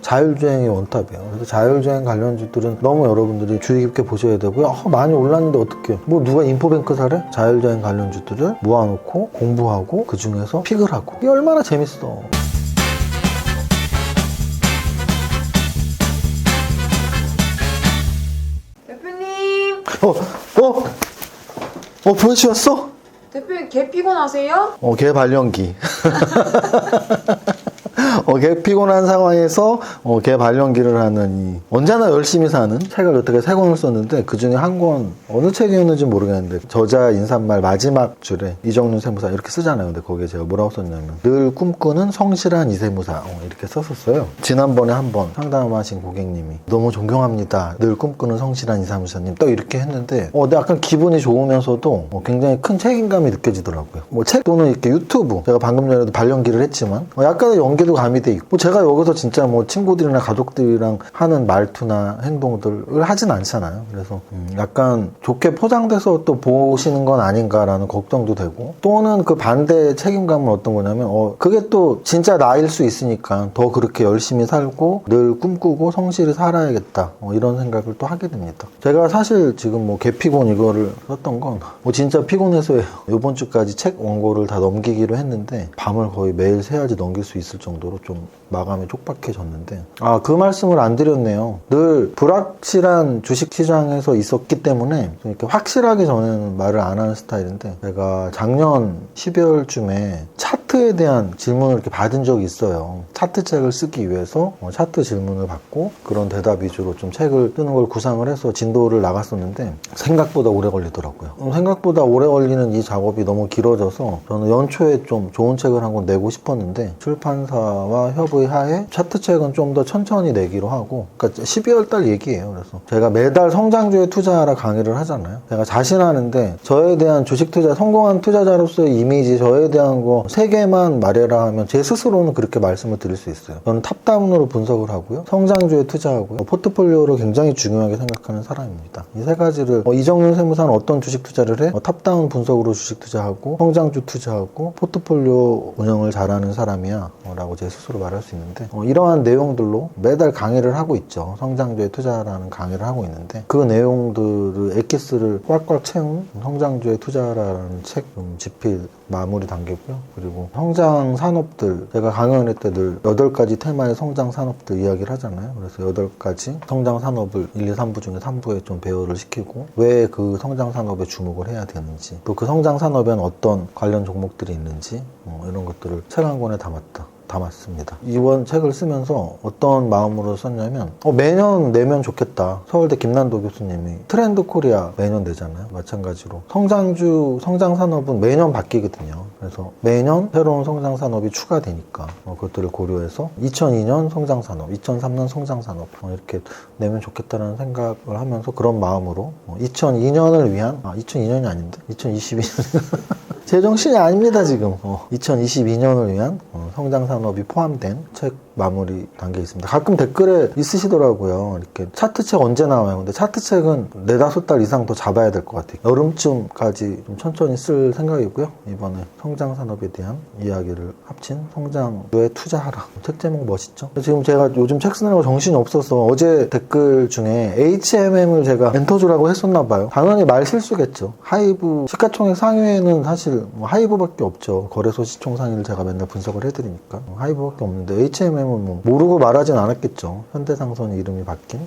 자율주행이 원탑이에요. 그래서 자율주행 관련주들은 너무 여러분들이 주의 깊게 보셔야 되고요. 많이 올랐는데 어떡해. 뭐 누가 인포뱅크 사래? 자율주행 관련주들을 모아놓고 공부하고 그 중에서 픽을 하고. 이게 얼마나 재밌어. 대표님! 보여주 왔어? 대표님 개 피곤하세요? 개 발연기. 개 피곤한 상황에서 개 발연기를 하는 언제나 열심히 사는 책을 여태까지 3권을 썼는데 그 중에 한 권 어느 책이었는지 모르겠는데 저자 인사말 마지막 줄에 이정윤 세무사 이렇게 쓰잖아요. 근데 거기에 제가 뭐라고 썼냐면 늘 꿈꾸는 성실한 이세무사 이렇게 썼었어요. 지난번에 한번 상담하신 고객님이 너무 존경합니다. 늘 꿈꾸는 성실한 이세무사님 또 이렇게 했는데 근데 약간 기분이 좋으면서도 굉장히 큰 책임감이 느껴지더라고요. 책 또는 이렇게 유튜브 제가 방금 전에도 발연기를 했지만 약간의 연기도 가미돼 있고 제가 여기서 진짜 친구들이나 가족들이랑 하는 말투나 행동들을 하진 않잖아요. 그래서 약간 좋게 포장돼서 또 보시는 건 아닌가라는 걱정도 되고 또는 그 반대의 책임감은 어떤 거냐면 그게 또 진짜 나일 수 있으니까 더 그렇게 열심히 살고 늘 꿈꾸고 성실히 살아야겠다 이런 생각을 또 하게 됩니다. 제가 사실 지금 개피곤 이거를 썼던 건 진짜 피곤해서예요. 이번 주까지 책 원고를 다 넘기기로 했는데 밤을 거의 매일 새야지 넘길 수 있을 정도로 좀 마감이 촉박해졌는데 그 말씀을 안 드렸네요. 늘 불확실한 주식시장에서 있었기 때문에 이렇게 확실하게 저는 말을 안 하는 스타일인데 제가 작년 12월쯤에 차트에 대한 질문을 이렇게 받은 적이 있어요. 차트 책을 쓰기 위해서 차트 질문을 받고 그런 대답 위주로 좀 책을 쓰는 걸 구상을 해서 진도를 나갔었는데 생각보다 오래 걸리더라고요. 생각보다 오래 걸리는 이 작업이 너무 길어져서 저는 연초에 좀 좋은 책을 한 권 내고 싶었는데 출판사와 협의하에 차트책은 좀 더 천천히 내기로 하고 그러니까 12월 달 얘기예요. 그래서 제가 매달 성장주에 투자하라 강의를 하잖아요. 제가 자신하는데 저에 대한 주식 투자 성공한 투자자로서의 이미지 저에 대한 거 3개만 말해라 하면 제 스스로는 그렇게 말씀을 드릴 수 있어요. 저는 탑다운으로 분석을 하고요. 성장주에 투자하고요. 포트폴리오를 굉장히 중요하게 생각하는 사람입니다. 이 3가지를 이정윤 세무사는 어떤 주식 투자를 해? 탑다운 분석으로 주식 투자하고 성장주 투자하고 포트폴리오 운영을 잘하는 사람이야 라고 제 스스로 말할 수 있는데 이러한 내용들로 매달 강의를 하고 있죠. 성장주에 투자라는 강의를 하고 있는데 그 내용들을 엑기스를 꽉꽉 채운 성장주에 투자라는 책 집필 마무리 단계고요. 그리고 성장 산업들 제가 강연을 할 때 늘 8가지 테마의 성장 산업들 이야기를 하잖아요. 그래서 8가지 성장 산업을 1, 2, 3부 중에 3부에 좀 배열을 시키고 왜 그 성장 산업에 주목을 해야 되는지 또 그 성장 산업에는 어떤 관련 종목들이 있는지 이런 것들을 책 한 권에 담았습니다. 이번 책을 쓰면서 어떤 마음으로 썼냐면 매년 내면 좋겠다. 서울대 김난도 교수님이 트렌드 코리아 매년 내잖아요. 마찬가지로 성장 산업은 매년 바뀌거든요. 그래서 매년 새로운 성장 산업이 추가되니까 그것들을 고려해서 2002년 성장 산업, 2003년 성장 산업 이렇게 내면 좋겠다는 생각을 하면서 그런 마음으로 2002년을 위한 2002년이 아닌데 2022년 제정신이 아닙니다 지금 2022년을 위한 성장 산업이 포함된 책 마무리 단계에 있습니다. 가끔 댓글에 있으시더라고요. 이렇게 차트책 언제 나와요? 근데 차트책은 4-5달 이상 더 잡아야 될 것 같아요. 여름쯤까지 좀 천천히 쓸 생각이고요. 이번에 성장 산업에 대한 이야기를 합친 성장에 투자하라. 책 제목 멋있죠? 지금 제가 요즘 책 쓰느라고 정신이 없어서 어제 댓글 중에 HMM을 제가 엔터주라고 했었나 봐요. 당연히 말 실수겠죠. 하이브 시가총액 상위에는 사실 하이브밖에 없죠. 거래소 시총 상위를 제가 맨날 분석을 해드리니까 하이브밖에 없는데 HMM 모르고 말하진 않았겠죠. 현대상선이 이름이 바뀐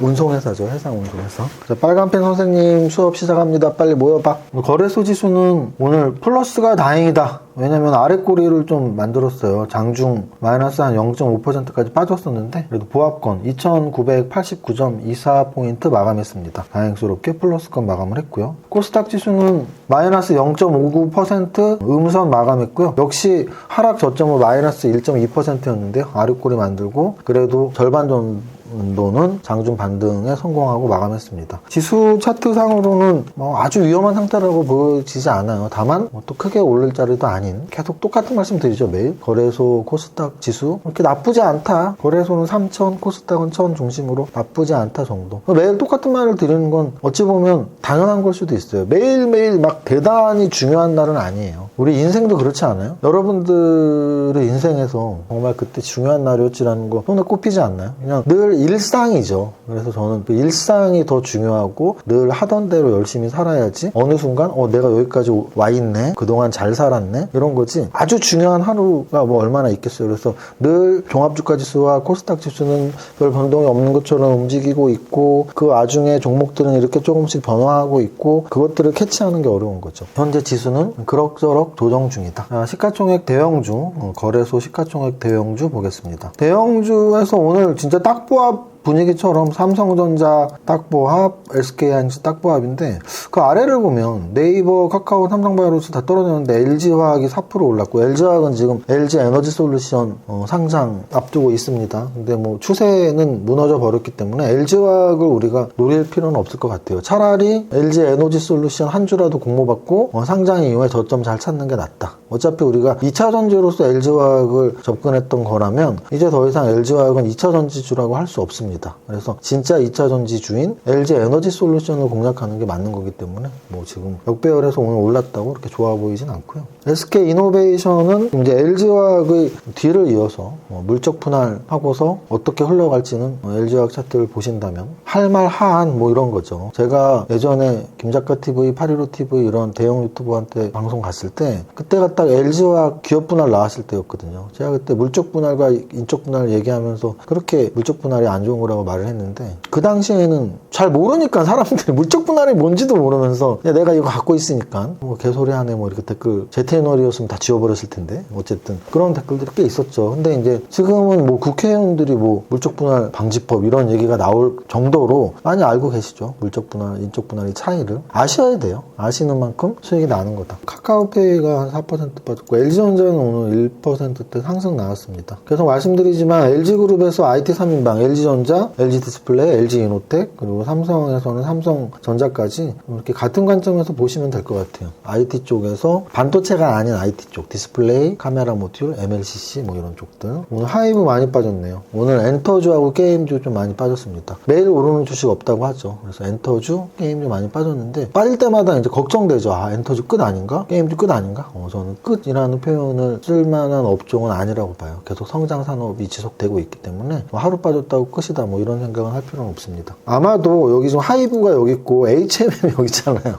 운송회사죠. 해상운송회사. 빨간펜 선생님 수업 시작합니다. 빨리 모여봐. 거래소 지수는 오늘 플러스가 다행이다. 왜냐면 아래 꼬리를 좀 만들었어요. 장중 마이너스 한 0.5%까지 빠졌었는데 그래도 보합권 2989.24포인트 마감했습니다. 다행스럽게 플러스권 마감을 했고요. 코스닥 지수는 마이너스 0.59% 음선 마감했고요. 역시 하락 저점은 마이너스 1.2%였는데요. 아래 꼬리 만들고 그래도 절반 정도는 장중 반등에 성공하고 마감했습니다. 지수 차트상으로는 아주 위험한 상태라고 보여지지 않아요. 다만 또 크게 오를 자리도 아닌 계속 똑같은 말씀 드리죠. 매일 거래소 코스닥 지수 이렇게 나쁘지 않다. 거래소는 3,000 코스닥은 1,000 중심으로 나쁘지 않다 정도. 매일 똑같은 말을 드리는 건 어찌 보면 당연한 걸 수도 있어요. 매일매일 막 대단히 중요한 날은 아니에요. 우리 인생도 그렇지 않아요? 여러분들의 인생에서 정말 그때 중요한 날이었지라는 거 손에 꼽히지 않나요? 그냥 늘 일상이죠. 그래서 저는 그 일상이 더 중요하고 늘 하던 대로 열심히 살아야지 어느 순간 내가 여기까지 와 있네, 그동안 잘 살았네, 이런 거지. 아주 중요한 하루가 뭐 얼마나 있겠어요. 그래서 늘 종합주가지수와 코스닥 지수는 별 변동이 없는 것처럼 움직이고 있고, 그 와중에 종목들은 이렇게 조금씩 변화하고 있고, 그것들을 캐치하는 게 어려운 거죠. 현재 지수는 그럭저럭 조정 중이다. 시가총액 대형주, 거래소 시가총액 대형주 보겠습니다. 대형주에서 오늘 진짜 딱보합 분위기처럼 삼성전자 딱보합, SK하이닉스 딱보합인데, 그 아래를 보면 네이버, 카카오, 삼성바이오로스 다 떨어졌는데 LG화학이 4% 올랐고, LG화학은 지금 LG에너지솔루션 상장 앞두고 있습니다. 근데 뭐 추세는 무너져 버렸기 때문에 LG화학을 우리가 노릴 필요는 없을 것 같아요. 차라리 LG에너지솔루션 한 주라도 공모받고 상장 이후에 저점 잘 찾는 게 낫다. 어차피 우리가 2차 전지로서 LG화학을 접근했던 거라면 이제 더 이상 LG화학은 2차 전지주라고 할 수 없습니다. 그래서 진짜 2차 전지 주인 LG에너지솔루션을 공략하는 게 맞는 거기 때문에 뭐 지금 역배열해서 오늘 올랐다고 그렇게 좋아 보이진 않고요. SK이노베이션은 이제 LG화학의 뒤를 이어서 물적 분할하고서 어떻게 흘러갈지는 LG화학 차트를 보신다면 할말 하한 뭐 이런 거죠. 제가 예전에 김작가TV, 815TV 이런 대형 유튜버한테 방송 갔을 때 그때가 딱 LG화학 기업 분할 나왔을 때였거든요. 제가 그때 물적 분할과 인적 분할 얘기하면서 그렇게 물적 분할이 안 좋은 거라고 말을 했는데, 그 당시에는 잘 모르니까 사람들이 물적 분할이 뭔지도 모르면서 야, 내가 이거 갖고 있으니까 뭐 개소리하네 뭐 이렇게 댓글, 제 채널이었으면 다 지워버렸을 텐데 어쨌든 그런 댓글들이 꽤 있었죠. 근데 이제 지금은 뭐 국회의원들이 뭐 물적 분할 방지법 이런 얘기가 나올 정도로 많이 알고 계시죠. 물적 분할, 인적 분할의 차이를 아셔야 돼요. 아시는 만큼 수익이 나는 거다. 카카오페이가 한 4% 빠졌고, LG전자는 오늘 1%대 상승 나왔습니다. 계속 말씀드리지만 LG그룹에서 IT 3인방, LG전자, LG디스플레이, LG이노텍, 그리고 삼성에서는 삼성전자까지 이렇게 같은 관점에서 보시면 될 것 같아요. IT 쪽에서 반도체가 아닌 IT 쪽, 디스플레이, 카메라 모듈, MLCC 뭐 이런 쪽들. 오늘 하이브 많이 빠졌네요. 오늘 엔터주하고 게임주 좀 많이 빠졌습니다. 매일 오르는 주식 없다고 하죠. 그래서 엔터주, 게임주 많이 빠졌는데 빠질 때마다 이제 걱정되죠. 아, 엔터주 끝 아닌가? 게임주 끝 아닌가? 저는 끝이라는 표현을 쓸만한 업종은 아니라고 봐요. 계속 성장 산업이 지속되고 있기 때문에 하루 빠졌다고 끝이다 뭐 이런 생각은 할 필요는 없습니다. 아마도 여기 지금 하이브가 여기 있고 HMM이 여기 있잖아요.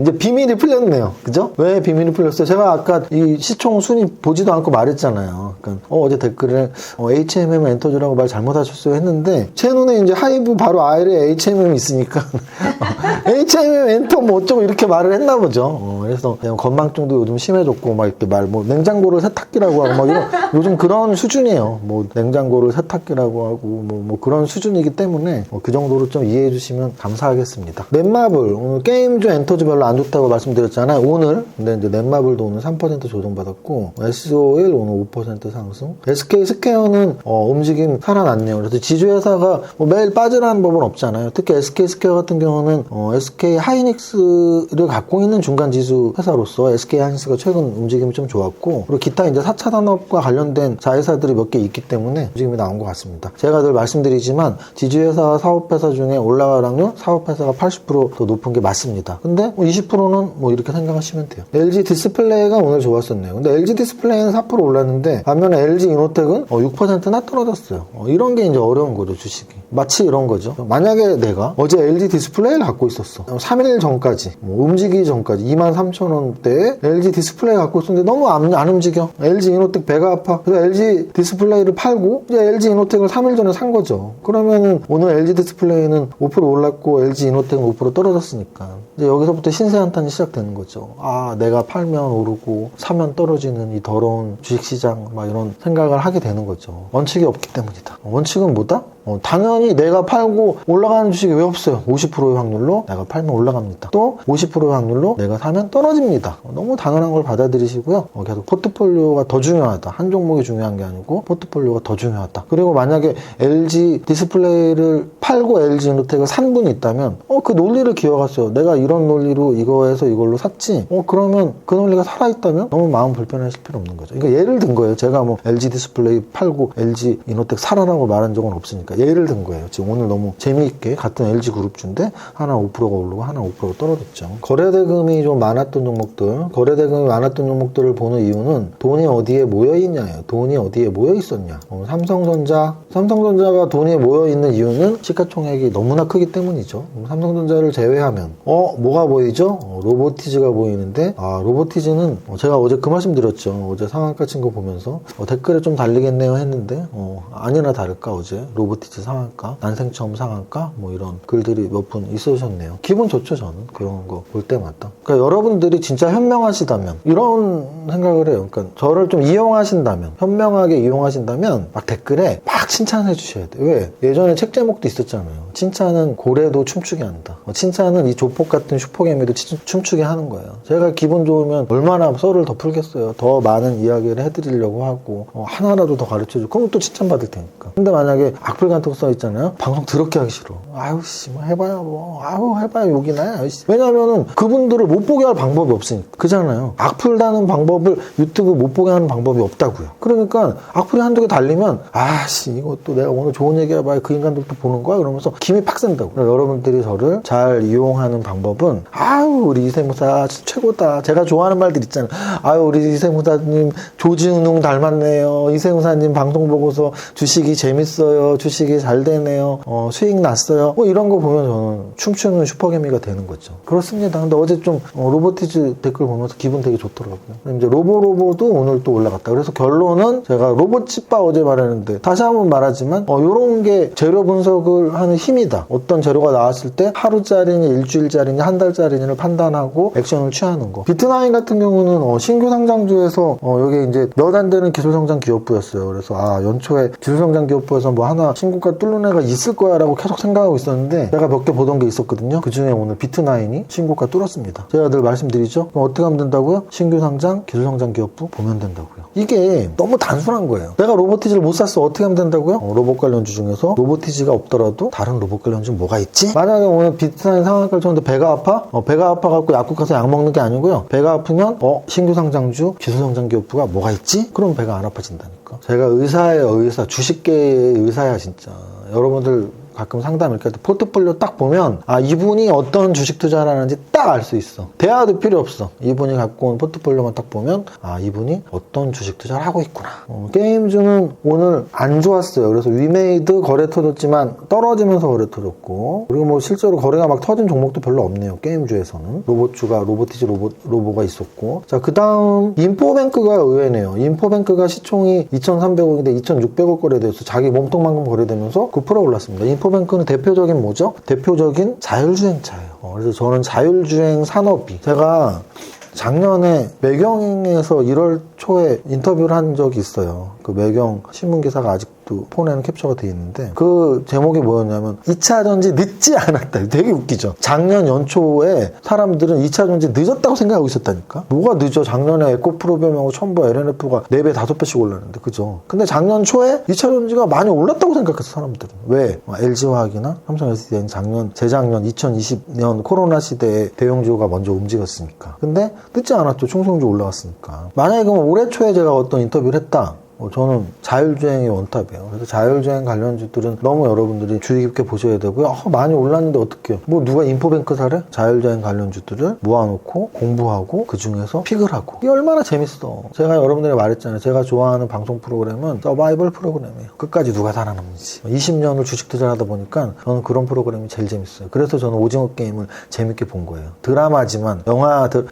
이제 비밀이 풀렸네요. 그죠? 왜 비밀이 풀렸어요? 제가 아까 이 시총 순위 보지도 않고 말했잖아요. 그러니까 어제 댓글에 HMM 엔터주라고 말 잘못하셨어요 했는데, 제 눈에 이제 하이브 바로 아래에 HMM이 있으니까 HMM 엔터 뭐 어쩌고 이렇게 말을 했나 보죠. 그래서 그냥 건망증도 요즘 심해졌고 막 이렇게 뭐 냉장고를 세탁기라고 하고 막 이런 요즘 그런 수준이에요. 뭐 냉장고를 세탁기라고 하고 뭐 그런 수준이기 때문에 그 정도로 좀 이해해 주시면 감사하겠습니다. 넷마블 오늘 게임주 엔터주 별로 안 좋다고 말씀드렸잖아요. 오늘 근데 이제 넷마블도 오늘 3% 조정받았고, SOL 오늘 5% 상승. SK스퀘어는 움직임 살아났네요. 그래서 지주회사가 뭐 매일 빠지라는 법은 없잖아요. 특히 SK스퀘어 같은 경우는 SK하이닉스를 갖고 있는 중간 지수 회사로서 SK하이닉스가 최근 움직임이 좀 좋았고, 그리고 기타 이제 4차 산업과 관련된 자회사들이 몇 개 있기 때문에 움직임이 나온 것 같습니다. 제가 늘 말씀드리지만 지주회사와 사업회사 중에 올라가락률 사업회사가 80% 더 높은 게 맞습니다. 근데 20%는 뭐 이렇게 생각하시면 돼요. LG 디스플레이가 오늘 좋았었네요. 근데 LG 디스플레이는 4% 올랐는데 반면에 LG 이노텍은 6%나 떨어졌어요. 이런 게 이제 어려운 거죠, 주식이. 마치 이런 거죠. 만약에 내가 어제 LG 디스플레이를 갖고 있었어. 3일 전까지, 움직이기 전까지 23,000원대에 LG 디스플레이 갖고 있었는데 너무 안 움직여. LG 이노텍 배가 아파. 그래서 LG 디스플레이를 팔고 이제 LG 이노텍을 3일 전에 산 거죠. 그러면은 오늘 LG 디스플레이는 5% 올랐고 LG 이노텍은 5% 떨어졌으니까 이제 여기서부터 신세 한탄이 시작되는 거죠. 아, 내가 팔면 오르고 사면 떨어지는 이 더러운 주식시장 막 이런 생각을 하게 되는 거죠. 원칙이 없기 때문이다. 원칙은 뭐다? 당연히 내가 팔고 올라가는 주식이 왜 없어요? 50%의 확률로 내가 팔면 올라갑니다. 또 50%의 확률로 내가 사면 떨어집니다. 너무 당연한 걸 받아들이시고요. 계속 포트폴리오가 더 중요하다. 한 종목이 중요한 게 아니고 포트폴리오가 더 중요하다. 그리고 만약에 LG 디스플레이를 팔고 LG 이노텍을 산 분이 있다면 그 논리를 기억하세요. 내가 이 이런 논리로 이거에서 이걸로 샀지. 그러면 그 논리가 살아있다면 너무 마음 불편하실 필요 없는 거죠. 그러니까 예를 든 거예요. 제가 뭐 LG 디스플레이 팔고 LG 이노텍 사라라고 말한 적은 없으니까 예를 든 거예요. 지금 오늘 너무 재미있게 같은 LG 그룹주인데 하나 5%가 오르고 하나 5%가 떨어졌죠. 거래대금이 좀 많았던 종목들을 보는 이유는 돈이 어디에 모여있냐예요. 돈이 어디에 모여있었냐. 삼성전자가 돈이 모여있는 이유는 시가총액이 너무나 크기 때문이죠. 삼성전자를 제외하면 뭐가 보이죠? 로보티즈가 보이는데 로보티즈는 제가 어제 그 말씀 드렸죠. 어제 상한가 친 거 보면서 댓글에 좀 달리겠네요 했는데 아니나 다를까 어제 로보티즈 상한가, 난생처음 상한가 뭐 이런 글들이 몇 분 있으셨네요. 기분 좋죠 저는 그런 거 볼 때마다. 그러니까 여러분들이 진짜 현명하시다면 이런 생각을 해요. 그러니까 저를 좀 이용하신다면, 현명하게 이용하신다면 막 댓글에 막 칭찬해 주셔야 돼요. 왜? 예전에 책 제목도 있었잖아요. 칭찬은 고래도 춤추게 한다. 칭찬은 이 조폭 같은 슈퍼개미도 춤추게 하는 거예요. 제가 기분 좋으면 얼마나 썰을 더 풀겠어요. 더 많은 이야기를 해드리려고 하고 하나라도 더 가르쳐주고 그럼 또 칭찬받을 테니까. 근데 만약에 악플 같은 거 써있잖아요. 방송 더럽게 하기 싫어. 아유 씨 뭐 해봐야 해봐야 욕이나. 왜냐면은 그분들을 못 보게 할 방법이 없으니까. 그잖아요. 악플 다는 방법을 유튜브 못 보게 하는 방법이 없다고요. 그러니까 악플이 한두 개 달리면 아씨 이것도 내가 오늘 좋은 얘기 해봐야 그 인간들도 보는 거야 그러면서 김이 팍 센다고. 여러분들이 저를 잘 이용하는 방법은 우리 이세무사 최고다. 제가 좋아하는 말들 있잖아요. 우리 이세무사님 조지은웅 닮았네요. 이세무사님 방송 보고서 주식이 재밌어요. 주식이 잘 되네요. 수익 났어요. 이런 거 보면 저는 춤추는 슈퍼개미가 되는 거죠. 그렇습니다. 근데 어제 좀 로보티즈 댓글 보면서 기분 되게 좋더라고요. 이제 로보도 오늘 또 올라갔다. 그래서 결론은 제가 로봇집바 어제 말했는데 다시 한번 말하지만 요런 게 재료 분석을 하는 힘이다. 어떤 재료가 나왔을 때 하루짜리니 일주일짜리니 한 달짜리니를 판단하고 액션을 취하는 거. 비트나인 같은 경우는 신규 상장주에서 여기 이제 몇 안 되는 기술성장 기업부였어요. 그래서 연초에 기술성장 기업부에서 뭐 하나 신고가 뚫는 애가 있을 거야 라고 계속 생각하고 있었는데 제가 몇 개 보던 게 있었거든요. 그 중에 오늘 비트나인이 신고가 뚫었습니다. 제가 늘 말씀드리죠. 그럼 어떻게 하면 된다고요? 신규 상장 기술성장 기업부 보면 된다고요. 이게 너무 단순한 거예요. 내가 로보티즈를 못 샀어. 어떻게 하면 된다고요? 로봇 관련주 중에서 로보티즈가 없더라도 다른 로봇 관련주 뭐가 있지? 만약에 오늘 비트나인 상한가를 쳤는데 배가 아파? 배가 아파갖고 약국 가서 약 먹는 게 아니고요. 배가 아프면 신규 상장주 기술성장 기업부가 뭐가 있지? 그럼 배가 안 아파진다니까. 제가 의사예요. 의사. 주식계의 의사야 진짜. 여러분들 가끔 상담 이렇게 할 때 포트폴리오 딱 보면 이분이 어떤 주식 투자를 하는지 딱 알 수 있어. 대화도 필요 없어. 이분이 갖고 온 포트폴리오만 딱 보면 이분이 어떤 주식 투자를 하고 있구나. 게임주는 오늘 안 좋았어요. 그래서 위메이드 거래 터졌지만 떨어지면서 거래 터졌고 그리고 뭐 실제로 거래가 막 터진 종목도 별로 없네요. 게임주에서는. 로보티즈 로보가 있었고 자 그 다음 인포뱅크가 의외네요. 인포뱅크가 시총이 2,300억인데 2,600억 거래돼서 자기 몸통만큼 거래되면서 9% 올랐습니다. 인포뱅크는 대표적인 뭐죠? 대표적인 자율주행차예요. 그래서 저는 자율주행 산업이 제가 작년에 매경에서 1월 초에 인터뷰를 한 적이 있어요. 그 매경 신문기사가 아직도 폰에는 캡처가 돼 있는데 그 제목이 뭐였냐면 2차 전지 늦지 않았다. 되게 웃기죠. 작년 연초에 사람들은 2차 전지 늦었다고 생각하고 있었다니까. 뭐가 늦어? 작년에 에코프로비움하고 첨보 LNF가 4배 5배씩 올랐는데 그죠? 근데 작년 초에 2차 전지가 많이 올랐다고 생각했어 사람들은. 왜? LG화학이나 삼성 SDI는 재작년 2020년 코로나 시대에 대형주가 먼저 움직였으니까. 근데 늦지 않았죠. 충성주 올라갔으니까. 만약에 그럼 올해 초에 제가 어떤 인터뷰를 했다. 저는 자율주행이 원탑이에요. 그래서 자율주행 관련주들은 너무 여러분들이 주의 깊게 보셔야 되고요. 많이 올랐는데 어떡해요? 뭐 누가 인포뱅크 사래? 자율주행 관련주들을 모아놓고 공부하고 그 중에서 픽을 하고. 이게 얼마나 재밌어. 제가 여러분들이 말했잖아요. 제가 좋아하는 방송 프로그램은 서바이벌 프로그램이에요. 끝까지 누가 살아남는지. 20년을 주식 투자를 하다 보니까 저는 그런 프로그램이 제일 재밌어요. 그래서 저는 오징어 게임을 재밌게 본 거예요. 드라마지만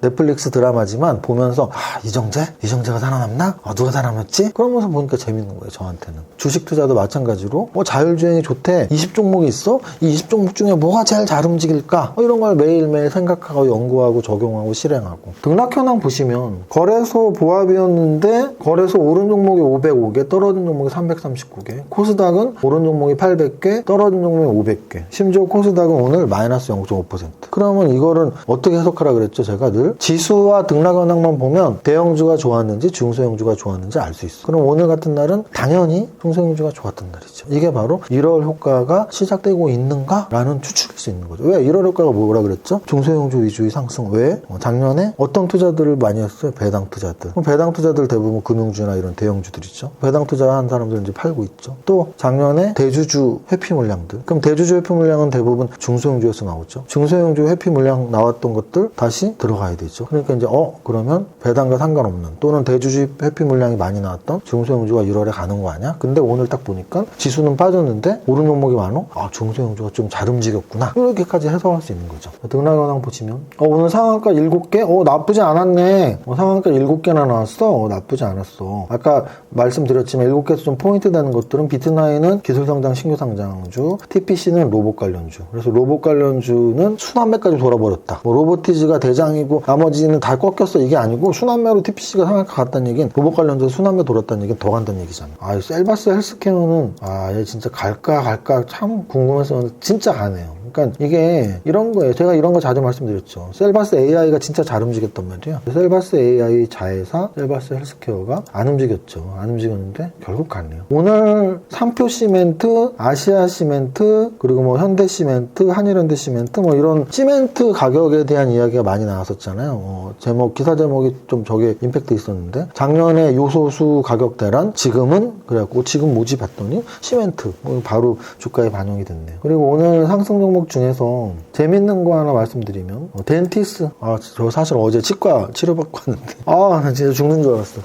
넷플릭스 드라마지만 보면서 이정재가 살아남나? 누가 살아남았지? 그러면서 보니까 재밌는 거예요. 저한테는. 주식 투자도 마찬가지로 자율주행이 좋대. 20종목이 있어? 이 20종목 중에 뭐가 제일 잘 움직일까? 이런 걸 매일매일 생각하고 연구하고 적용하고 실행하고. 등락 현황 보시면 거래소 보합이었는데 거래소 오른 종목이 505개, 떨어진 종목이 339개. 코스닥은 오른 종목이 800개, 떨어진 종목이 500개. 심지어 코스닥은 오늘 마이너스 0.5%. 그러면 이거는 어떻게 해석하라 그랬죠? 제가 늘 지수와 등락 현황만 보면 대형주가 좋았는지 중소형주가 좋았는지 알 수 있어. 그럼 오늘 같은 날은 당연히 중소형주가 좋았던 날이죠. 이게 바로 1월 효과가 시작되고 있는가라는 추측일 수 있는 거죠. 왜? 1월 효과가 뭐라 그랬죠? 중소형주 위주의 상승. 왜? 작년에 어떤 투자들을 많이 했어요? 배당 투자들. 그럼 배당 투자들 대부분 금융주나 이런 대형주들이죠. 배당 투자한 사람들 이제 팔고 있죠. 또 작년에 대주주 회피 물량들. 그럼 대주주 회피 물량은 대부분 중소형주에서 나오죠. 중소형주 회피 물량 나왔던 것들 다시 들어가야 되죠. 그러니까 이제 그러면 배당과 상관없는 또는 대주주 회피 물량이 많이 나왔던 중소형주가 1월에 가는 거 아니야? 근데 오늘 딱 보니까 지수는 빠졌는데 오른 종목이 많어? 중소형주가 좀 잘 움직였구나. 이렇게까지 해석할 수 있는 거죠. 등락현황 보시면 오늘 상한가 7개? 나쁘지 않았네. 상한가 7개나 나왔어? 나쁘지 않았어. 아까 말씀드렸지만 7개에서 좀 포인트 되는 것들은 비트나인은 기술성장 신규상장주, TPC는 로봇 관련주. 그래서 로봇 관련주는 순환매까지 돌아버렸다. 로보티즈가 대장이고 나머지는 다 꺾였어. 이게 아니고 순환매로 TPC가 상한가 갔다는 얘기는 로봇 관련주 순환매 돌았다는 얘기는 더 간다는 얘기잖아. 셀바스 헬스케어는 얘 진짜 갈까 참 궁금했었는데 진짜 가네요. 그러니까 이게 이런 거예요. 제가 이런 거 자주 말씀드렸죠. 셀바스 AI가 진짜 잘 움직였단 말이에요. 셀바스 AI 자회사, 셀바스 헬스케어가 안 움직였죠. 안 움직였는데 결국 갔네요. 오늘 삼표 시멘트, 아시아 시멘트, 그리고 뭐 현대 시멘트, 한일현대 시멘트 뭐 이런 시멘트 가격에 대한 이야기가 많이 나왔었잖아요. 기사 제목이 좀 저게 임팩트 있었는데 작년에 요소수 가격 대란 지금은 그래갖고 지금 뭐지 봤더니 시멘트 바로 주가에 반영이 됐네요. 그리고 오늘 상승 종목 중에서 재밌는 거 하나 말씀드리면 덴티스. 저 사실 어제 치과 치료받고 왔는데 나 진짜 죽는 줄 알았어.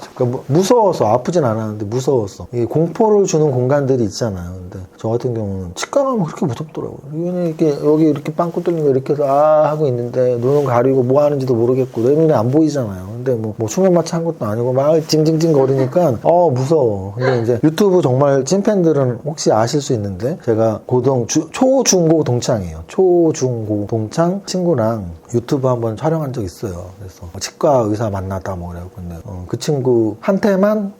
무서워서 아프진 않았는데 무서웠어. 이게 공포를 주는 공간들이 있잖아요. 근데 저 같은 경우는 치과 가면 그렇게 무섭더라고요. 이렇게 여기 이렇게 빵꾸 뚫린 거 이렇게 해서 하고 있는데 눈은 가리고 뭐 하는지도 모르겠고 내 눈에 안 보이잖아요. 근데 뭐 수면 마취 한 것도 아니고 막 징징징 거리니까 무서워. 근데 이제 유튜브 정말 찐팬들은 혹시 아실 수 있는데 제가 초중고 동창이에요. 초중고 동창 친구랑 유튜브 한번 촬영한 적 있어요. 그래서 치과 의사 만나다 그래갖고 근데 그 친구한테만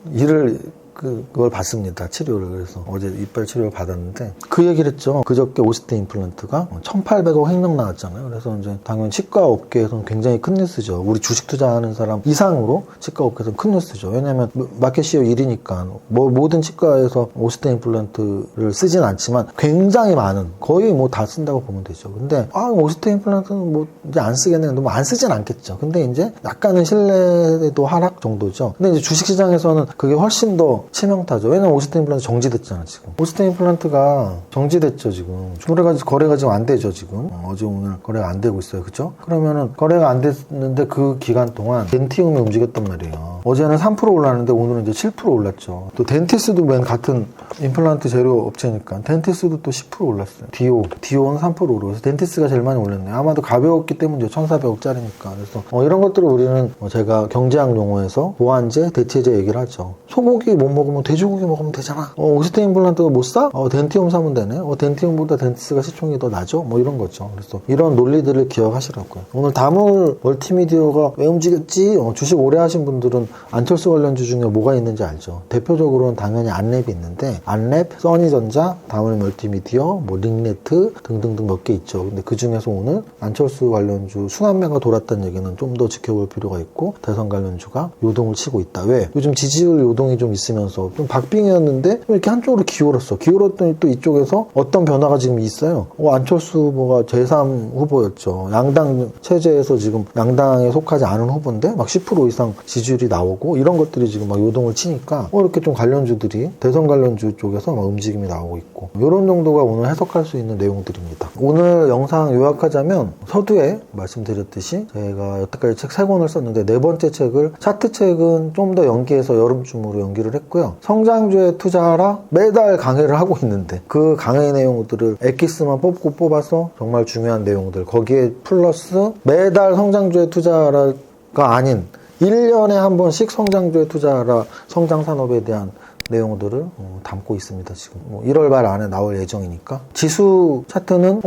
그걸 받습니다. 치료를. 그래서 어제 이빨 치료를 받았는데 그 얘기를 했죠. 그저께 오스테 임플란트가 1,800억 횡령 나왔잖아요. 그래서 이제 당연히 치과 업계에서는 굉장히 큰 뉴스죠. 우리 주식 투자하는 사람 이상으로 치과 업계에서는 큰 뉴스죠. 왜냐면 마켓시어 1위니까 모든 치과에서 오스테 임플란트를 쓰진 않지만 굉장히 많은 거의 다 쓴다고 보면 되죠. 근데 오스테 임플란트는 이제 안 쓰겠네. 안 쓰진 않겠죠. 근데 이제 약간은 신뢰도 하락 정도죠. 근데 이제 주식시장에서는 그게 훨씬 더 치명타죠. 왜냐면 오스테 임플란트 정지됐잖아, 지금. 오스테 임플란트가 정지됐죠, 지금. 거래가 지금 안 되죠, 지금. 어제 오늘 거래가 안 되고 있어요, 그죠? 그러면은 거래가 안 됐는데 그 기간 동안 덴티움이 움직였단 말이에요. 어제는 3% 올랐는데 오늘은 이제 7% 올랐죠. 또 덴티스도 맨 같은 임플란트 재료 업체니까 덴티스도 또 10% 올랐어요. 디오는 3% 오르고 그래서 덴티스가 제일 많이 올랐네요. 아마도 가벼웠기 때문에 1,400억짜리니까. 그래서 이런 것들을 우리는 제가 경제학 용어에서 보완제, 대체제 얘기를 하죠. 소고기 못 먹으면 돼지고기 먹으면 되잖아. 오스테 임플란트가 못 사? 덴티움 사면 되네. 덴티움보다 덴티스가 시총이 더 나죠? 이런 거죠. 그래서 이런 논리들을 기억하시라고요. 오늘 다물 멀티미디어가 왜 움직였지? 주식 오래 하신 분들은 안철수 관련주 중에 뭐가 있는지 알죠. 대표적으로는 당연히 안랩이 있는데 안랩, 써니전자, 다물 멀티미디어, 링네트 등등등 몇 개 있죠. 근데 그 중에서 오늘 안철수 관련주 순환매가 돌았다는 얘기는 좀 더 지켜볼 필요가 있고 대선 관련주가 요동을 치고 있다. 왜? 요즘 지지율 요동이 좀 있으면서 좀 박빙이었는데 이렇게 한쪽으로 기울었더니 또 이쪽에서 어떤 변화가 지금 있어요. 안철수 후보가 제3 후보였죠. 양당 체제에서 지금 양당에 속하지 않은 후보인데 막 10% 이상 지지율이 나오고 이런 것들이 지금 막 요동을 치니까 이렇게 좀 관련주들이 대선 관련주 쪽에서 막 움직임이 나오고 있고 이런 정도가 오늘 해석할 수 있는 내용들입니다. 오늘 영상 요약하자면 서두에 말씀드렸듯이 제가 여태까지 책 3권을 썼는데 네 번째 책을 차트 책은 좀 더 연기해서 여름쯤으로 연기를 했고요. 성장주에 투자하라 매달 강의를 하고 있는데 그 강의 내용들을 엑기스만 뽑아서 정말 중요한 내용들 거기에 플러스 매달 성장주에 투자하라가 아닌 1년에 한 번씩 성장주에 투자하라 성장산업에 대한 내용들을 담고 있습니다. 지금 1월 말 안에 나올 예정이니까 지수 차트는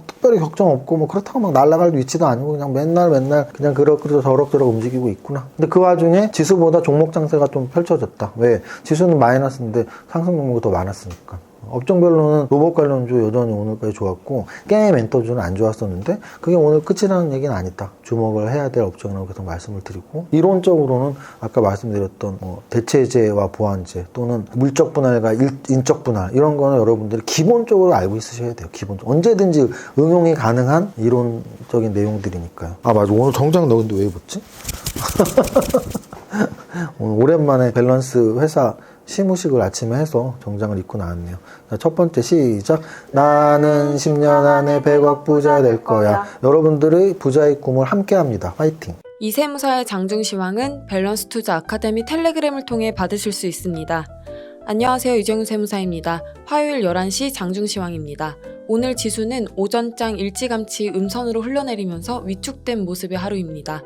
특별히 걱정 없고 그렇다고 막 날아갈 위치도 아니고 그냥 맨날 그냥 저럭저럭 움직이고 있구나. 근데 그 와중에 지수보다 종목 장세가 좀 펼쳐졌다. 왜? 지수는 마이너스인데 상승 종목이 더 많았으니까. 업종별로는 로봇 관련주 여전히 오늘까지 좋았고 게임 엔터주는 안 좋았었는데 그게 오늘 끝이라는 얘기는 아니다. 주목을 해야 될 업종이라고 계속 말씀을 드리고 이론적으로는 아까 말씀드렸던 대체제와 보완제 또는 물적 분할과 인적 분할 이런 거는 여러분들이 기본적으로 알고 있으셔야 돼요. 기본적으로. 언제든지 응용이 가능한 이론적인 내용들이니까요. 아 맞아. 오늘 정장 너 근데 왜 입었지? 오늘 오랜만에 밸런스 회사 시무식을 아침에 해서 정장을 입고 나왔네요. 자, 첫 번째 시작. 나는 10년 안에 100억 부자 될 거야. 여러분들의 부자의 꿈을 함께 합니다. 화이팅! 이세무사의 장중시황은 밸런스 투자 아카데미 텔레그램을 통해 받으실 수 있습니다. 안녕하세요. 이정윤 세무사입니다. 화요일 11시 장중시황입니다. 오늘 지수는 오전장 일찌감치 음선으로 흘러내리면서 위축된 모습의 하루입니다.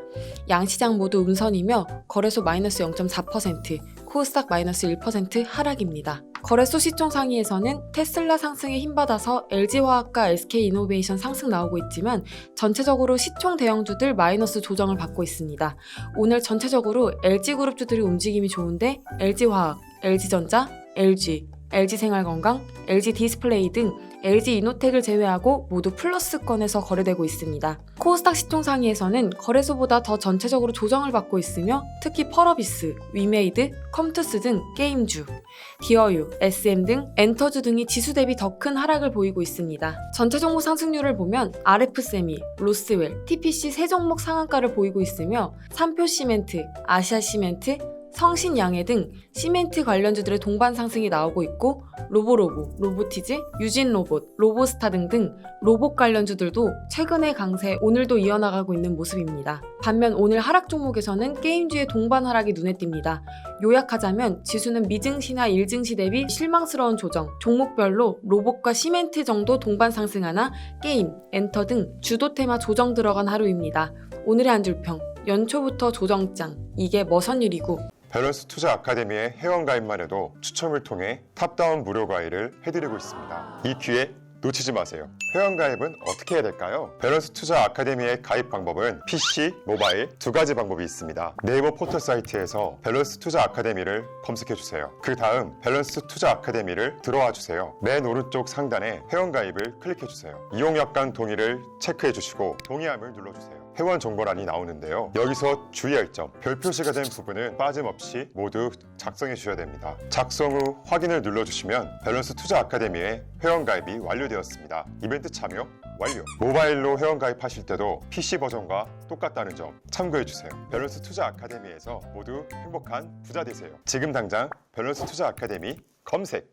양시장 모두 음선이며 거래소 마이너스 0.4%, 코스닥 마이너스 1% 하락입니다. 거래소 시총 상위에서는 테슬라 상승에 힘받아서 LG화학과 SK이노베이션 상승 나오고 있지만 전체적으로 시총 대형주들 마이너스 조정을 받고 있습니다. 오늘 전체적으로 LG그룹주들이 움직임이 좋은데 LG화학, LG전자, LG, LG생활건강, LG디스플레이 등 LG이노텍을 제외하고 모두 플러스권에서 거래되고 있습니다. 코스닥 시총 상위에서는 거래소보다 더 전체적으로 조정을 받고 있으며 특히 펄어비스, 위메이드, 컴투스 등 게임주, 디어유, SM 등 엔터주 등이 지수 대비 더 큰 하락을 보이고 있습니다. 전체 종목 상승률을 보면 RF세미, 로스웰, TPC 세 종목 상한가를 보이고 있으며 삼표시멘트, 아시아시멘트, 성신양해 등 시멘트 관련주들의 동반 상승이 나오고 있고 로보로보, 로보티즈, 유진로봇, 로보스타 등등 로봇 관련주들도 최근의 강세 오늘도 이어나가고 있는 모습입니다. 반면 오늘 하락 종목에서는 게임주의 동반 하락이 눈에 띕니다. 요약하자면 지수는 미증시나 일증시 대비 실망스러운 조정, 종목별로 로봇과 시멘트 정도 동반 상승하나 게임, 엔터 등 주도 테마 조정 들어간 하루입니다. 오늘의 한 줄평, 연초부터 조정장, 이게 머선 일이고 밸런스 투자 아카데미의 회원가입만 해도 추첨을 통해 탑다운 무료 과외를 해드리고 있습니다. 이 기회 놓치지 마세요. 회원가입은 어떻게 해야 될까요? 밸런스 투자 아카데미의 가입 방법은 PC, 모바일 두 가지 방법이 있습니다. 네이버 포털 사이트에서 밸런스 투자 아카데미를 검색해주세요. 그 다음 밸런스 투자 아카데미를 들어와 주세요. 맨 오른쪽 상단에 회원가입을 클릭해주세요. 이용약관 동의를 체크해주시고 동의함을 눌러주세요. 회원 정보란이 나오는데요. 여기서 주의할 점, 별 표시가 된 부분은 빠짐없이 모두 작성해 주셔야 됩니다. 작성 후 확인을 눌러주시면 밸런스 투자 아카데미의 회원가입이 완료되었습니다. 이벤트 참여 완료! 모바일로 회원가입하실 때도 PC 버전과 똑같다는 점 참고해 주세요. 밸런스 투자 아카데미에서 모두 행복한 부자 되세요. 지금 당장 밸런스 투자 아카데미 검색!